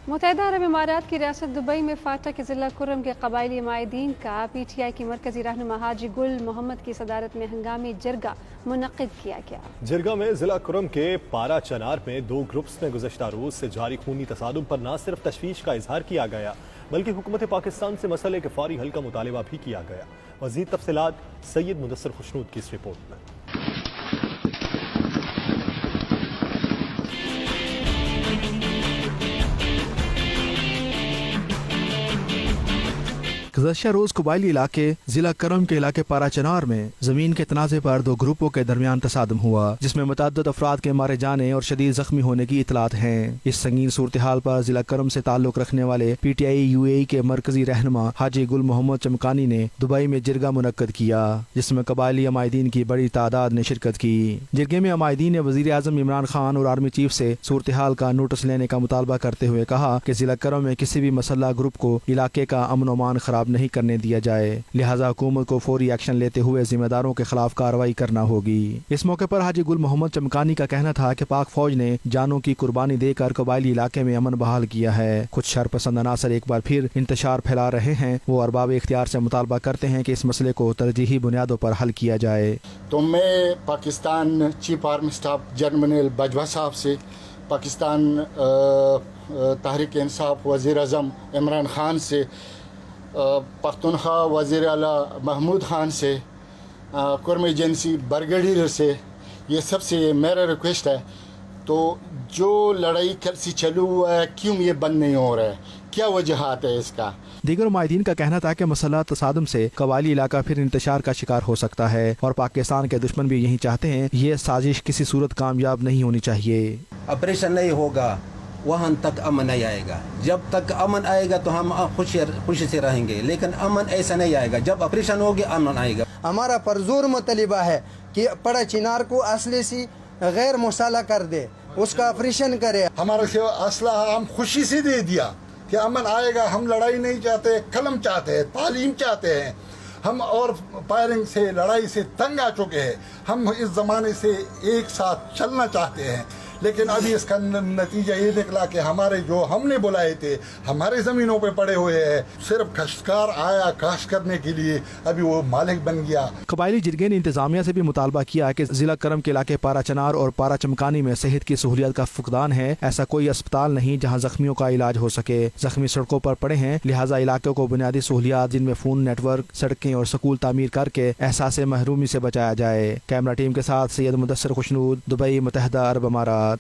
متحدہ عرب امارات کی ریاست دبئی میں فاٹا کے ضلع کرم کے قبائلی عمائدین کا پی ٹی آئی کی مرکزی رہنما حاجی گل محمد کی صدارت میں ہنگامی جرگہ منعقد کیا گیا۔ جرگہ میں ضلع کرم کے پارا چنار میں دو گروپس میں گزشتہ روز سے جاری خونی تصادم پر نہ صرف تشویش کا اظہار کیا گیا بلکہ حکومت پاکستان سے مسئلے کے فوری حل کا مطالبہ بھی کیا گیا۔ مزید تفصیلات سید مدثر خوشنود کی اس رپورٹ میں۔ گزشتہ روز قبائلی علاقے ضلع کرم کے علاقے پارا چنار میں زمین کے تنازع پر دو گروپوں کے درمیان تصادم ہوا جس میں متعدد افراد کے مارے جانے اور شدید زخمی ہونے کی اطلاعات ہیں۔ اس سنگین صورتحال پر ضلع کرم سے تعلق رکھنے والے پی ٹی آئی یو اے ای کے مرکزی رہنما حاجی گل محمد چمکانی نے دبئی میں جرگہ منعقد کیا جس میں قبائلی عمائدین کی بڑی تعداد نے شرکت کی۔ جرگے میں عمائدین نے وزیر اعظم عمران خان اور آرمی چیف سے صورتحال کا نوٹس لینے کا مطالبہ کرتے ہوئے کہا کہ ضلع کرم میں کسی بھی مسلح گروپ کو علاقے کا امن و امان خراب نہیں کرنے دیا جائے، لہذا حکومت کو فوری ایکشن لیتے ہوئے ذمہ داروں کے خلاف کارروائی کرنا ہوگی۔ اس موقع پر حاجی گل محمد چمکانی کا کہنا تھا کہ پاک فوج نے جانوں کی قربانی دے کر قبائلی علاقے میں امن بحال کیا ہے۔ کچھ شرپسند عناصر ایک بار پھر انتشار پھیلا رہے ہیں۔ وہ ارباب اختیار سے مطالبہ کرتے ہیں کہ اس مسئلے کو ترجیحی بنیادوں پر حل کیا جائے۔ تو میں Pakistan chief army staff general Bajwa صاحب سے، پاکستان تحریک انصاف وزیر اعظم عمران خان سے، پختونخوا وزیر اعلیٰ محمود خان سے، کرم ایجنسی برگیڈیئر سے، یہ سب سے میرا ریکویسٹ ہے تو جو لڑائی کل سے چلو ہوا ہے کیوں یہ بند نہیں ہو رہا ہے، کیا وجہات ہے اس کا۔ دیگر عمائدین کا کہنا تھا کہ مسلح تصادم سے قبائلی علاقہ پھر انتشار کا شکار ہو سکتا ہے اور پاکستان کے دشمن بھی یہی چاہتے ہیں۔ یہ سازش کسی صورت کامیاب نہیں ہونی چاہیے۔ آپریشن نہیں ہوگا وہاں تک امن نہیں آئے گا۔ جب تک امن آئے گا تو ہم خوشی سے رہیں گے، لیکن امن ایسا نہیں آئے گا۔ جب آپریشن ہوگی امن آئے گا۔ ہمارا پرزور مطالبہ ہے کہ پڑا چنار کو اسلحے سے غیر مسلح کر دے، اس کا آپریشن کرے۔ ہمارا اسلحہ ہم خوشی سے دے دیا کہ امن آئے گا۔ ہم لڑائی نہیں چاہتے، قلم چاہتے ہیں، تعلیم چاہتے ہیں۔ ہم اور فائرنگ سے، لڑائی سے تنگ آ چکے ہیں۔ ہم اس زمانے سے ایک ساتھ چلنا چاہتے ہیں، لیکن ابھی اس کا نتیجہ یہ نکلا کہ ہمارے جو ہم نے بلائے تھے ہمارے زمینوں پہ پڑے ہوئے ہیں۔ صرف کاشتکار آیا کاشت کرنے کے لیے، ابھی وہ مالک بن گیا۔ قبائلی جرگے نے انتظامیہ سے بھی مطالبہ کیا کہ ضلع کرم کے علاقے پارا چنار اور پارا چمکانی میں صحت کی سہولیات کا فقدان ہے۔ ایسا کوئی اسپتال نہیں جہاں زخمیوں کا علاج ہو سکے۔ زخمی سڑکوں پر پڑے ہیں، لہٰذا علاقوں کو بنیادی سہولیات جن میں فون نیٹ ورک، سڑکیں اور سکول تعمیر کر کے احساس محرومی سے بچایا جائے۔ کیمرہ ٹیم کے ساتھ سید مدثر خوشنود، دبئی، متحدہ عرب امارات۔